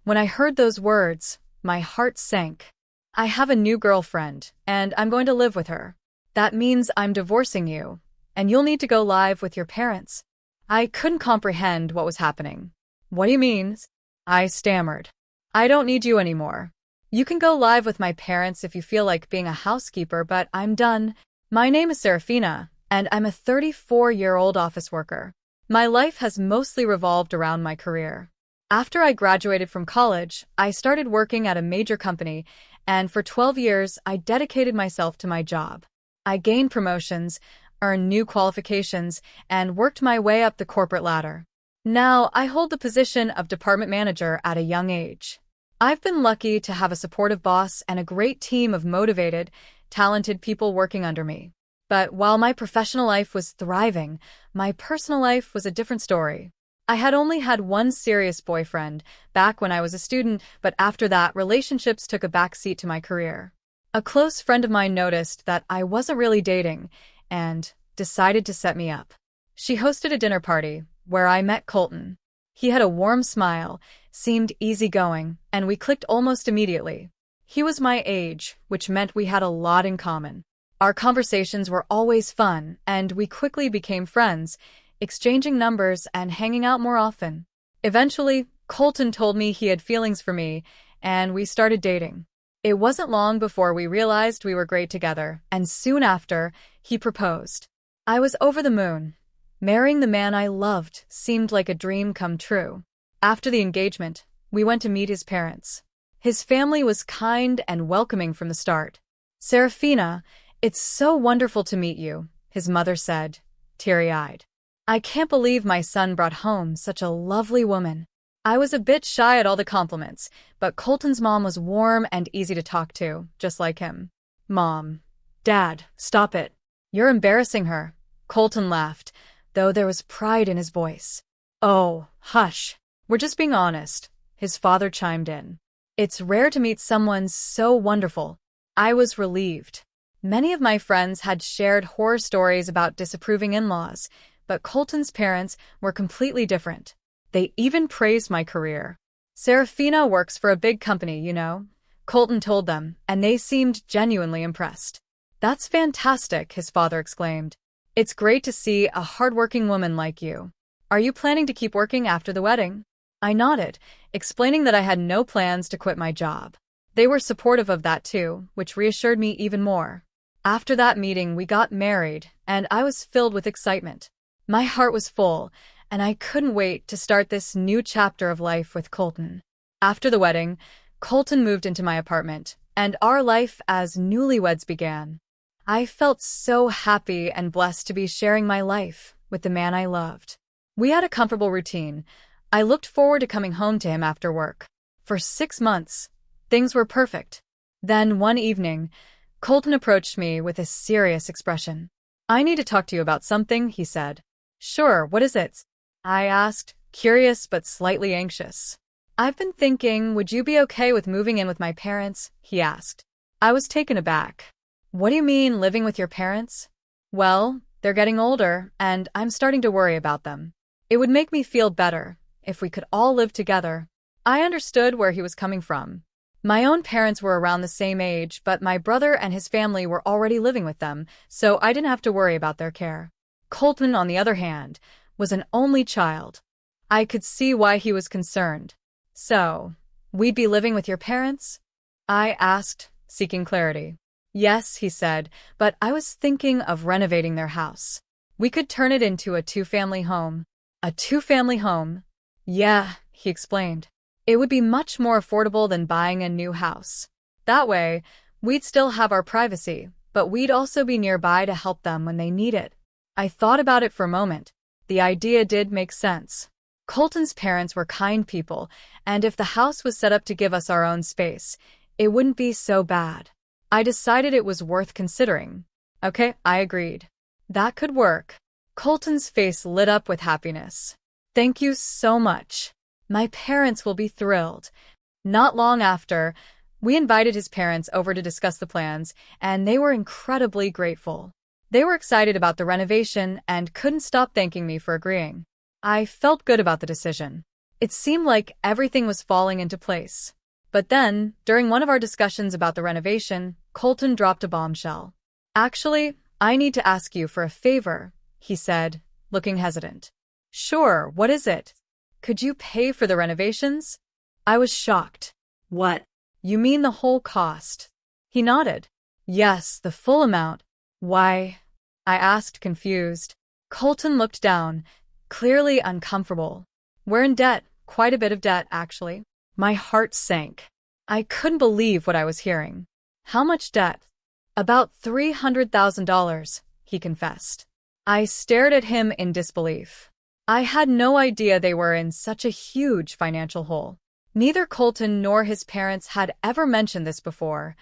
When I heard those words, my heart sank. I have a new girlfriend, and I'm going to live with her. That means I'm divorcing you, and you'll need to go live with your parents. I couldn't comprehend what was happening. What do you mean? I stammered. I don't need you anymore. You can go live with my parents if you feel like being a housekeeper, but I'm done. My name is Serafina, and I'm a 34-year-old office worker. My life has mostly revolved around my career. After I graduated from college, I started working at a major company, and for 12 years, I dedicated myself to my job. I gained promotions, earned new qualifications, and worked my way up the corporate ladder. Now, I hold the position of department manager at a young age. I've been lucky to have a supportive boss and a great team of motivated, talented people working under me. But while my professional life was thriving, my personal life was a different story. I had only had one serious boyfriend back when I was a student, but after that, relationships took a backseat to my career. A close friend of mine noticed that I wasn't really dating and decided to set me up. She hosted a dinner party where I met Colton. He had a warm smile, seemed easygoing, and we clicked almost immediately. He was my age, which meant we had a lot in common. Our conversations were always fun, and we quickly became friends, exchanging numbers and hanging out more often. Eventually, Colton told me he had feelings for me, and we started dating. It wasn't long before we realized we were great together, and soon after, he proposed. I was over the moon. Marrying the man I loved seemed like a dream come true. After the engagement, we went to meet his parents. His family was kind and welcoming from the start. "Serafina, it's so wonderful to meet you," his mother said, teary-eyed. "I can't believe my son brought home such a lovely woman." I was a bit shy at all the compliments, but Colton's mom was warm and easy to talk to, just like him. "Mom, Dad, stop it. You're embarrassing her," Colton laughed, though there was pride in his voice. "Oh, hush. We're just being honest," his father chimed in. "It's rare to meet someone so wonderful." I was relieved. Many of my friends had shared horror stories about disapproving in-laws, but Colton's parents were completely different. They even praised my career. "Serafina works for a big company, you know," Colton told them, and they seemed genuinely impressed. "That's fantastic," his father exclaimed. "It's great to see a hardworking woman like you. Are you planning to keep working after the wedding?" I nodded, explaining that I had no plans to quit my job. They were supportive of that too, which reassured me even more. After that meeting, we got married, and I was filled with excitement. My heart was full, and I couldn't wait to start this new chapter of life with Colton. After the wedding, Colton moved into my apartment, and our life as newlyweds began. I felt so happy and blessed to be sharing my life with the man I loved. We had a comfortable routine. I looked forward to coming home to him after work. For 6 months, things were perfect. Then one evening, Colton approached me with a serious expression. "I need to talk to you about something," he said. "Sure, what is it?" I asked, curious but slightly anxious. "I've been thinking, would you be okay with moving in with my parents?" he asked. I was taken aback. "What do you mean, living with your parents?" "Well, they're getting older, and I'm starting to worry about them. It would make me feel better if we could all live together." I understood where he was coming from. My own parents were around the same age, but my brother and his family were already living with them, so I didn't have to worry about their care. Colton, on the other hand, was an only child. I could see why he was concerned. "So, we'd be living with your parents?" I asked, seeking clarity. "Yes," he said, "but I was thinking of renovating their house. We could turn it into a two-family home." "A two-family home?" "Yeah," he explained. "It would be much more affordable than buying a new house. That way, we'd still have our privacy, but we'd also be nearby to help them when they need it." I thought about it for a moment. The idea did make sense. Colton's parents were kind people, and if the house was set up to give us our own space, it wouldn't be so bad. I decided it was worth considering. "Okay," I agreed. "That could work." Colton's face lit up with happiness. "Thank you so much. My parents will be thrilled." Not long after, we invited his parents over to discuss the plans, and they were incredibly grateful. They were excited about the renovation and couldn't stop thanking me for agreeing. I felt good about the decision. It seemed like everything was falling into place. But then, during one of our discussions about the renovation, Colton dropped a bombshell. "Actually, I need to ask you for a favor," he said, looking hesitant. "Sure, what is it? Could you pay for the renovations?" I was shocked. What? "You mean the whole cost?" He nodded. "Yes, the full amount." "Why?" I asked, confused. Colton looked down, clearly uncomfortable. "We're in debt, quite a bit of debt, actually." My heart sank. I couldn't believe what I was hearing. "How much debt?" "About $300,000, he confessed. I stared at him in disbelief. I had no idea they were in such a huge financial hole. Neither Colton nor his parents had ever mentioned this before.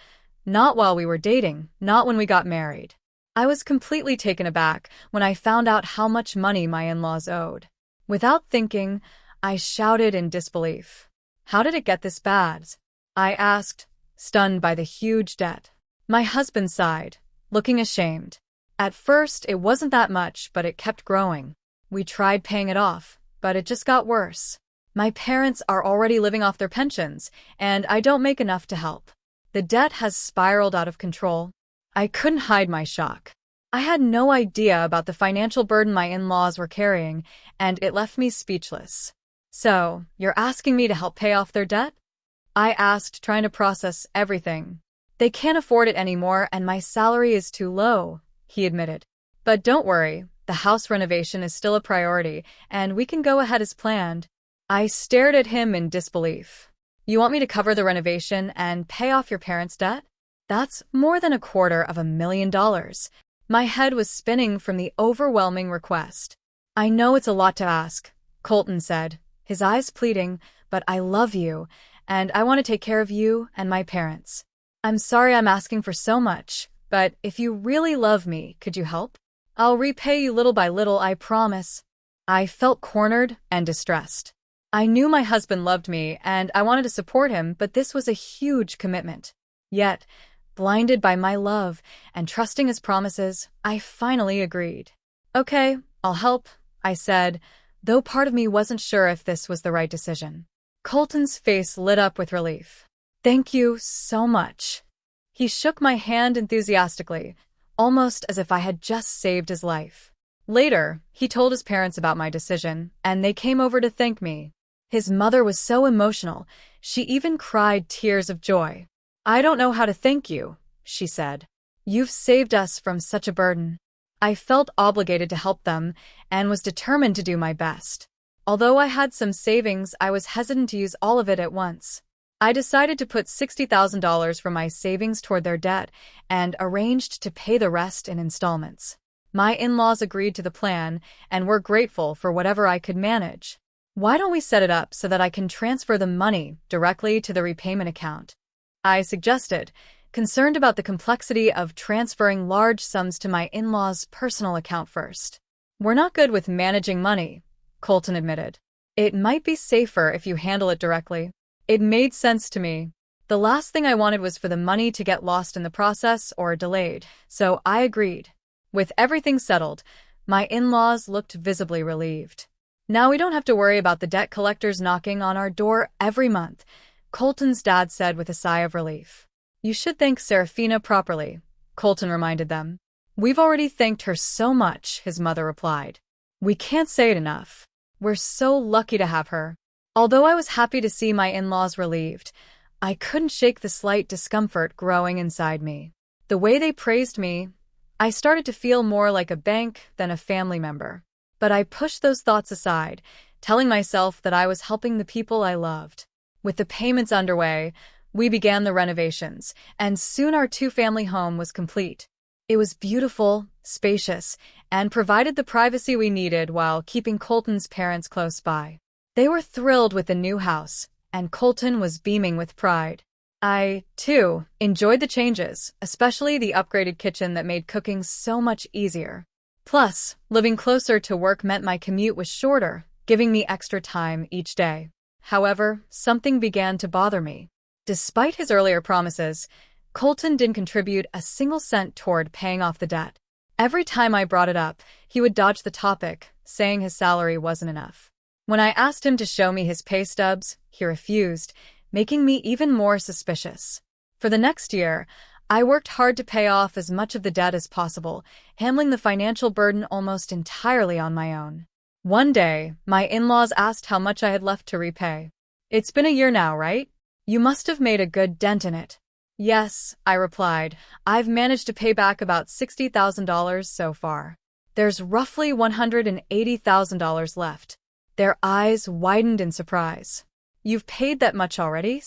Not while we were dating, not when we got married. I was completely taken aback when I found out how much money my in-laws owed. Without thinking, I shouted in disbelief. "How did it get this bad?" I asked, stunned by the huge debt. My husband sighed, looking ashamed. "At first, it wasn't that much, but it kept growing. We tried paying it off, but it just got worse. My parents are already living off their pensions, and I don't make enough to help. The debt has spiraled out of control." I couldn't hide my shock. I had no idea about the financial burden my in-laws were carrying, and it left me speechless. "So, you're asking me to help pay off their debt?" I asked, trying to process everything. "They can't afford it anymore, and my salary is too low," he admitted. "But don't worry, the house renovation is still a priority, and we can go ahead as planned." I stared at him in disbelief. "You want me to cover the renovation and pay off your parents' debt? That's more than $250,000. My head was spinning from the overwhelming request. "I know it's a lot to ask," Colton said, his eyes pleading, "but I love you, and I want to take care of you and my parents. I'm sorry I'm asking for so much, but if you really love me, could you help? I'll repay you little by little, I promise." I felt cornered and distressed. I knew my husband loved me, and I wanted to support him, but this was a huge commitment. Yet, blinded by my love and trusting his promises, I finally agreed. "Okay, I'll help," I said, though part of me wasn't sure if this was the right decision. Colton's face lit up with relief. "Thank you so much." He shook my hand enthusiastically, almost as if I had just saved his life. Later, he told his parents about my decision, and they came over to thank me. His mother was so emotional, she even cried tears of joy. "I don't know how to thank you," she said. "You've saved us from such a burden." I felt obligated to help them and was determined to do my best. Although I had some savings, I was hesitant to use all of it at once. I decided to put $60,000 from my savings toward their debt and arranged to pay the rest in installments. My in-laws agreed to the plan and were grateful for whatever I could manage. "Why don't we set it up so that I can transfer the money directly to the repayment account?" I suggested, concerned about the complexity of transferring large sums to my in-laws' personal account first. "We're not good with managing money," Colton admitted. "It might be safer if you handle it directly." It made sense to me. The last thing I wanted was for the money to get lost in the process or delayed, so I agreed. With everything settled, my in-laws looked visibly relieved. "Now we don't have to worry about the debt collectors knocking on our door every month," Colton's dad said with a sigh of relief. "You should thank Serafina properly," Colton reminded them. "We've already thanked her so much," his mother replied. "We can't say it enough. We're so lucky to have her." Although I was happy to see my in-laws relieved, I couldn't shake the slight discomfort growing inside me. The way they praised me, I started to feel more like a bank than a family member. But I pushed those thoughts aside, telling myself that I was helping the people I loved. With the payments underway, we began the renovations, and soon our two-family home was complete. It was beautiful, spacious, and provided the privacy we needed while keeping Colton's parents close by. They were thrilled with the new house, and Colton was beaming with pride. I, too, enjoyed the changes, especially the upgraded kitchen that made cooking so much easier. Plus, living closer to work meant my commute was shorter, giving me extra time each day. However, something began to bother me. Despite his earlier promises, Colton didn't contribute a single cent toward paying off the debt. Every time I brought it up, he would dodge the topic, saying his salary wasn't enough. When I asked him to show me his pay stubs, he refused, making me even more suspicious. For the next year, I worked hard to pay off as much of the debt as possible, handling the financial burden almost entirely on my own. One day, my in-laws asked how much I had left to repay. "It's been a year now, right? You must have made a good dent in it." "Yes," I replied. "I've managed to pay back about $60,000 so far. There's roughly $180,000 left." Their eyes widened in surprise. "You've paid that much already?"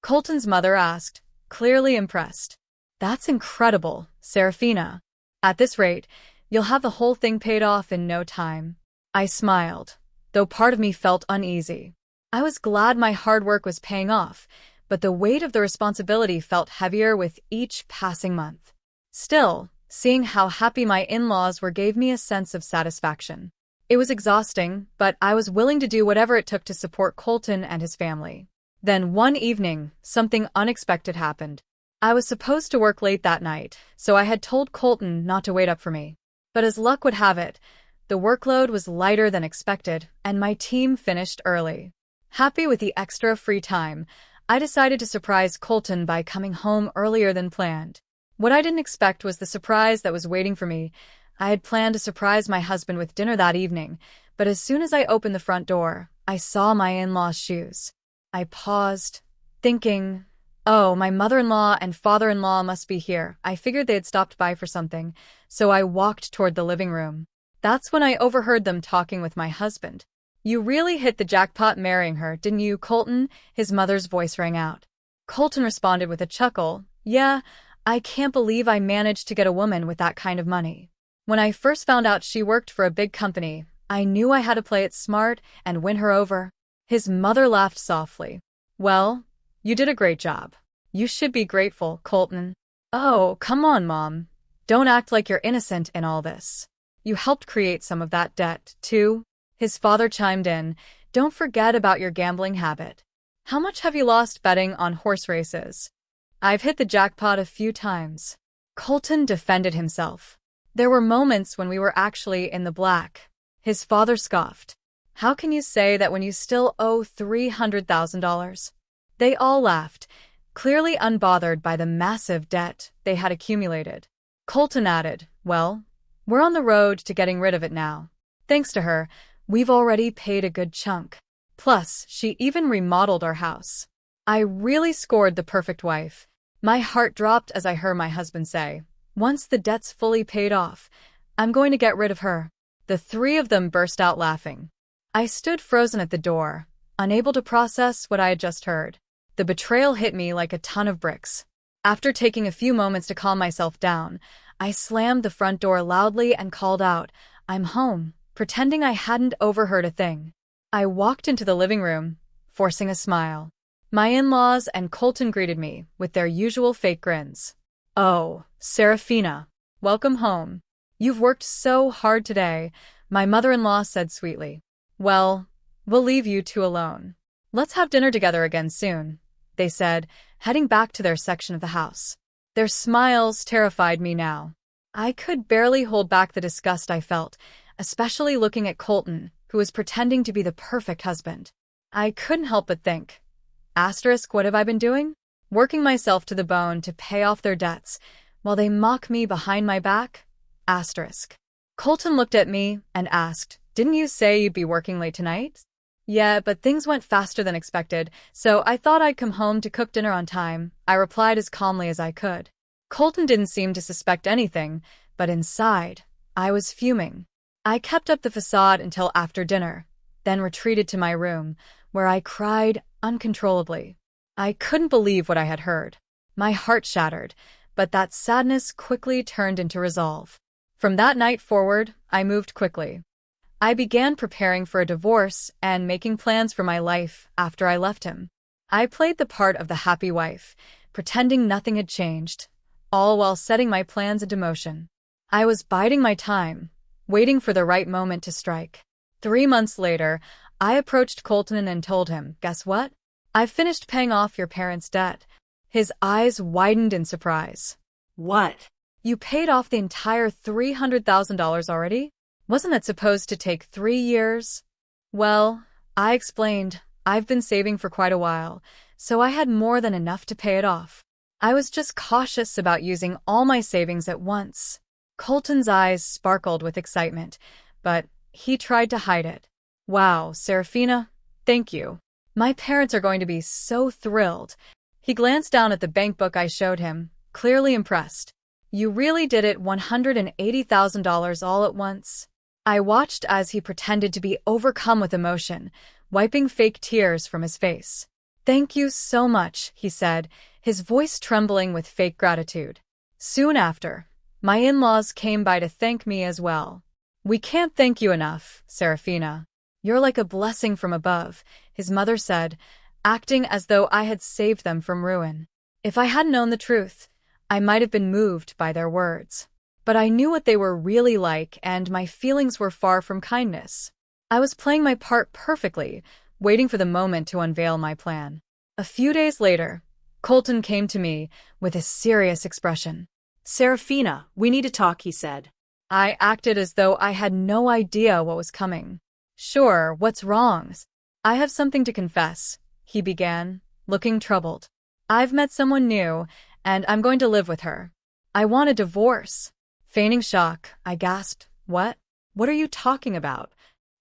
Colton's mother asked, clearly impressed. "That's incredible, Serafina. At this rate, you'll have the whole thing paid off in no time." I smiled, though part of me felt uneasy. I was glad my hard work was paying off, but the weight of the responsibility felt heavier with each passing month. Still, seeing how happy my in-laws were gave me a sense of satisfaction. It was exhausting, but I was willing to do whatever it took to support Colton and his family. Then one evening, something unexpected happened. I was supposed to work late that night, so I had told Colton not to wait up for me. But as luck would have it, the workload was lighter than expected, and my team finished early. Happy with the extra free time, I decided to surprise Colton by coming home earlier than planned. What I didn't expect was the surprise that was waiting for me. I had planned to surprise my husband with dinner that evening, but as soon as I opened the front door, I saw my in-law's shoes. I paused, thinking, "Oh, my mother-in-law and father-in-law must be here." I figured they had stopped by for something, so I walked toward the living room. That's when I overheard them talking with my husband. "You really hit the jackpot marrying her, didn't you, Colton?" His mother's voice rang out. Colton responded with a chuckle. "Yeah, I can't believe I managed to get a woman with that kind of money. When I first found out she worked for a big company, I knew I had to play it smart and win her over." His mother laughed softly. "Well, you did a great job. You should be grateful, Colton." "Oh, come on, Mom. Don't act like you're innocent in all this. You helped create some of that debt, too." His father chimed in. "Don't forget about your gambling habit. How much have you lost betting on horse races?" "I've hit the jackpot a few times." Colton defended himself. "There were moments when we were actually in the black." His father scoffed. "How can you say that when you still owe $300,000? They all laughed, clearly unbothered by the massive debt they had accumulated. Colton added, "Well, we're on the road to getting rid of it now. Thanks to her, we've already paid a good chunk. Plus, she even remodeled our house." I really scored the perfect wife. My heart dropped as I heard my husband say, "Once the debt's fully paid off, I'm going to get rid of her." The three of them burst out laughing. I stood frozen at the door, unable to process what I had just heard. The betrayal hit me like a ton of bricks. After taking a few moments to calm myself down, I slammed the front door loudly and called out, "I'm home," pretending I hadn't overheard a thing. I walked into the living room, forcing a smile. My in-laws and Colton greeted me with their usual fake grins. "Oh, Serafina, welcome home. You've worked so hard today," my mother-in-law said sweetly. "Well, we'll leave you two alone. Let's have dinner together again soon," they said, heading back to their section of the house. Their smiles terrified me now. I could barely hold back the disgust I felt, especially looking at Colton, who was pretending to be the perfect husband. I couldn't help but think, what have I been doing? Working myself to the bone to pay off their debts, while they mock me behind my back? Colton looked at me and asked, "Didn't you say you'd be working late tonight?" "Yeah, but things went faster than expected, so I thought I'd come home to cook dinner on time," I replied as calmly as I could. Colton didn't seem to suspect anything, but inside, I was fuming. I kept up the facade until after dinner, then retreated to my room, where I cried uncontrollably. I couldn't believe what I had heard. My heart shattered, but that sadness quickly turned into resolve. From that night forward, I moved quickly. I began preparing for a divorce and making plans for my life after I left him. I played the part of the happy wife, pretending nothing had changed, all while setting my plans into motion. I was biding my time, waiting for the right moment to strike. 3 months later, I approached Colton and told him, "Guess what? I've finished paying off your parents' debt." His eyes widened in surprise. "What? "You paid off the entire $300,000 already? Wasn't that supposed to take 3 years?" "Well, I explained, I've been saving for quite a while, so I had more than enough to pay it off. I was just cautious about using all my savings at once. Colton's eyes sparkled with excitement, but he tried to hide it. Wow, Serafina, thank you. My parents are going to be so thrilled. He glanced down at the bank book I showed him, clearly impressed. You really did it, $180,000 all at once. I watched as he pretended to be overcome with emotion, wiping fake tears from his face. Thank you so much, he said, his voice trembling with fake gratitude. Soon after, my in-laws came by to thank me as well. We can't thank you enough, Serafina. You're like a blessing from above, his mother said, acting as though I had saved them from ruin. If I had known the truth, I might have been moved by their words. But I knew what they were really like, and my feelings were far from kindness. I was playing my part perfectly, waiting for the moment to unveil my plan. A few days later, Colton came to me with a serious expression. Serafina, we need to talk, he said. I acted as though I had no idea what was coming. Sure, what's wrong? I have something to confess, he began, looking troubled. I've met someone new, and I'm going to live with her. I want a divorce. Feigning shock, I gasped, What? What are you talking about?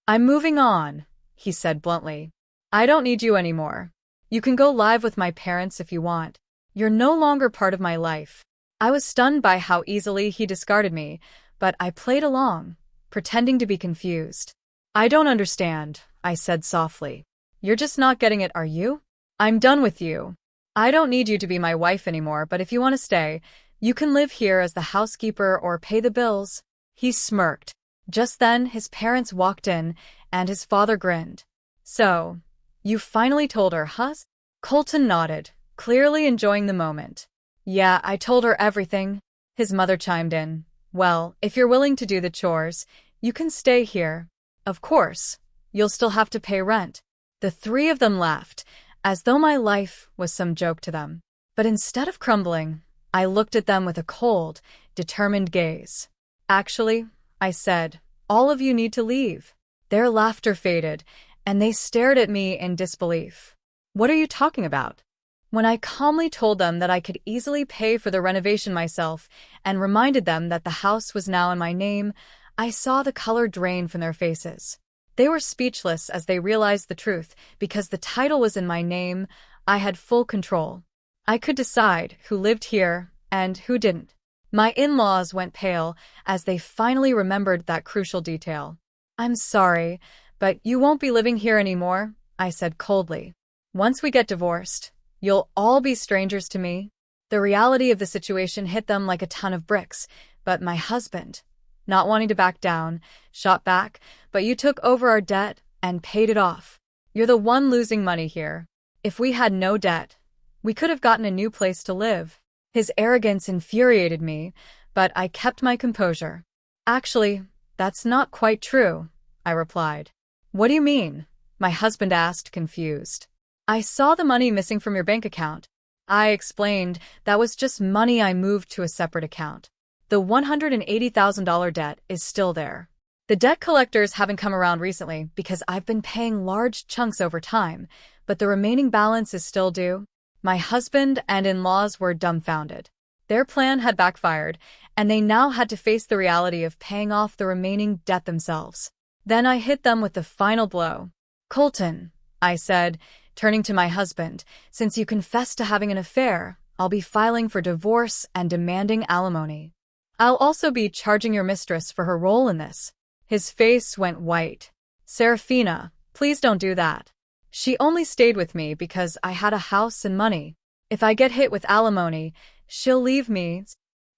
I'm moving on, he said bluntly. I don't need you anymore. You can go live with my parents if you want. You're no longer part of my life. I was stunned by how easily he discarded me, but I played along, pretending to be confused. I don't understand, I said softly. You're just not getting it, are you? I'm done with you. I don't need you to be my wife anymore, but if you want to stay, you can live here as the housekeeper or pay the bills. He smirked. Just then, his parents walked in, and his father grinned. So, you finally told her, huh? Colton nodded, clearly enjoying the moment. Yeah, I told her everything. His mother chimed in. Well, if you're willing to do the chores, you can stay here. Of course, you'll still have to pay rent. The three of them laughed, as though my life was some joke to them. But instead of crumbling, I looked at them with a cold, determined gaze. Actually, I said, all of you need to leave. Their laughter faded, and they stared at me in disbelief. What are you talking about? When I calmly told them that I could easily pay for the renovation myself and reminded them that the house was now in my name, I saw the color drain from their faces. They were speechless as they realized the truth. Because the title was in my name, I had full control. I could decide who lived here and who didn't. My in-laws went pale as they finally remembered that crucial detail. I'm sorry, but you won't be living here anymore, I said coldly. Once we get divorced, you'll all be strangers to me. The reality of the situation hit them like a ton of bricks, but my husband, not wanting to back down, shot back, but you took over our debt and paid it off. You're the one losing money here. If we had no debt, we could have gotten a new place to live. His arrogance infuriated me, but I kept my composure. Actually, that's not quite true, I replied. What do you mean? My husband asked, confused. I saw the money missing from your bank account. I explained that was just money I moved to a separate account. The $180,000 debt is still there. The debt collectors haven't come around recently because I've been paying large chunks over time, but the remaining balance is still due. My husband and in-laws were dumbfounded. Their plan had backfired, and they now had to face the reality of paying off the remaining debt themselves. Then I hit them with the final blow. Colton, I said, turning to my husband, since you confessed to having an affair, I'll be filing for divorce and demanding alimony. I'll also be charging your mistress for her role in this. His face went white. Serafina, please don't do that. She only stayed with me because I had a house and money. If I get hit with alimony, she'll leave me.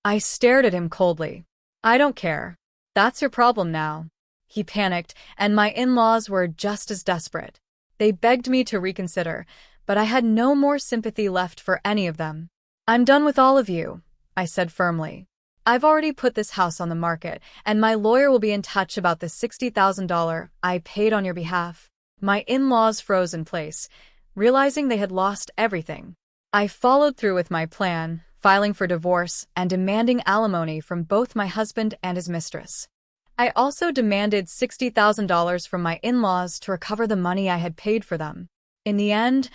I stared at him coldly. I don't care. That's your problem now. He panicked, and my in-laws were just as desperate. They begged me to reconsider, but I had no more sympathy left for any of them. I'm done with all of you, I said firmly. I've already put this house on the market, and my lawyer will be in touch about the $60,000 I paid on your behalf. My in-laws froze in place, realizing they had lost everything. I followed through with my plan, filing for divorce and demanding alimony from both my husband and his mistress. I also demanded $60,000 from my in-laws to recover the money I had paid for them. In the end,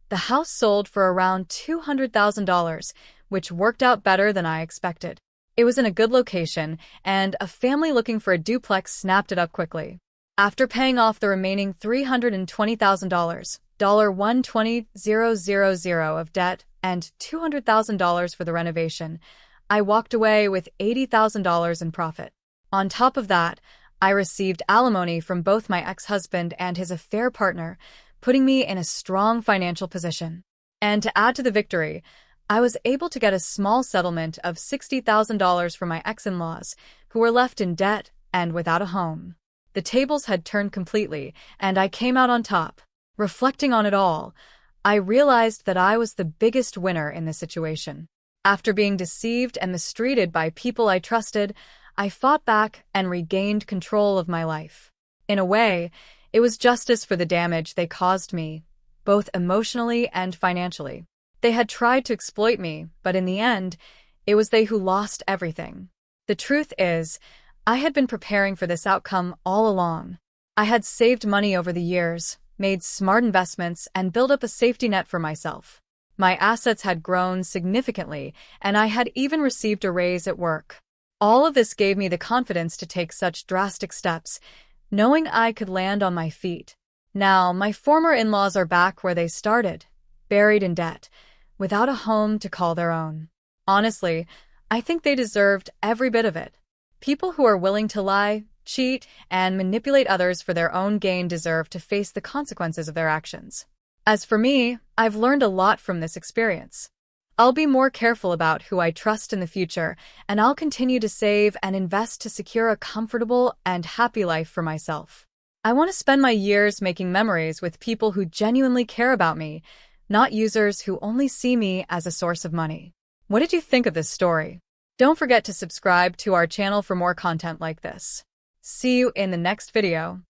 the house sold for around $200,000, which worked out better than I expected. It was in a good location, and a family looking for a duplex snapped it up quickly. After paying off the remaining $320,000, $120,000 of debt, and $200,000 for the renovation, I walked away with $80,000 in profit. On top of that, I received alimony from both my ex-husband and his affair partner, putting me in a strong financial position. And to add to the victory, I was able to get a small settlement of $60,000 from my ex-in-laws, who were left in debt and without a home. The tables had turned completely, and I came out on top. Reflecting on it all, I realized that I was the biggest winner in this situation. After being deceived and mistreated by people I trusted, I fought back and regained control of my life. In a way, it was justice for the damage they caused me, both emotionally and financially. They had tried to exploit me, but in the end, it was they who lost everything. The truth is, I had been preparing for this outcome all along. I had saved money over the years, made smart investments, and built up a safety net for myself. My assets had grown significantly, and I had even received a raise at work. All of this gave me the confidence to take such drastic steps, knowing I could land on my feet. Now, my former in-laws are back where they started, buried in debt, without a home to call their own. Honestly, I think they deserved every bit of it. People who are willing to lie, cheat, and manipulate others for their own gain deserve to face the consequences of their actions. As for me, I've learned a lot from this experience. I'll be more careful about who I trust in the future, and I'll continue to save and invest to secure a comfortable and happy life for myself. I want to spend my years making memories with people who genuinely care about me, not users who only see me as a source of money. What did you think of this story? Don't forget to subscribe to our channel for more content like this. See you in the next video.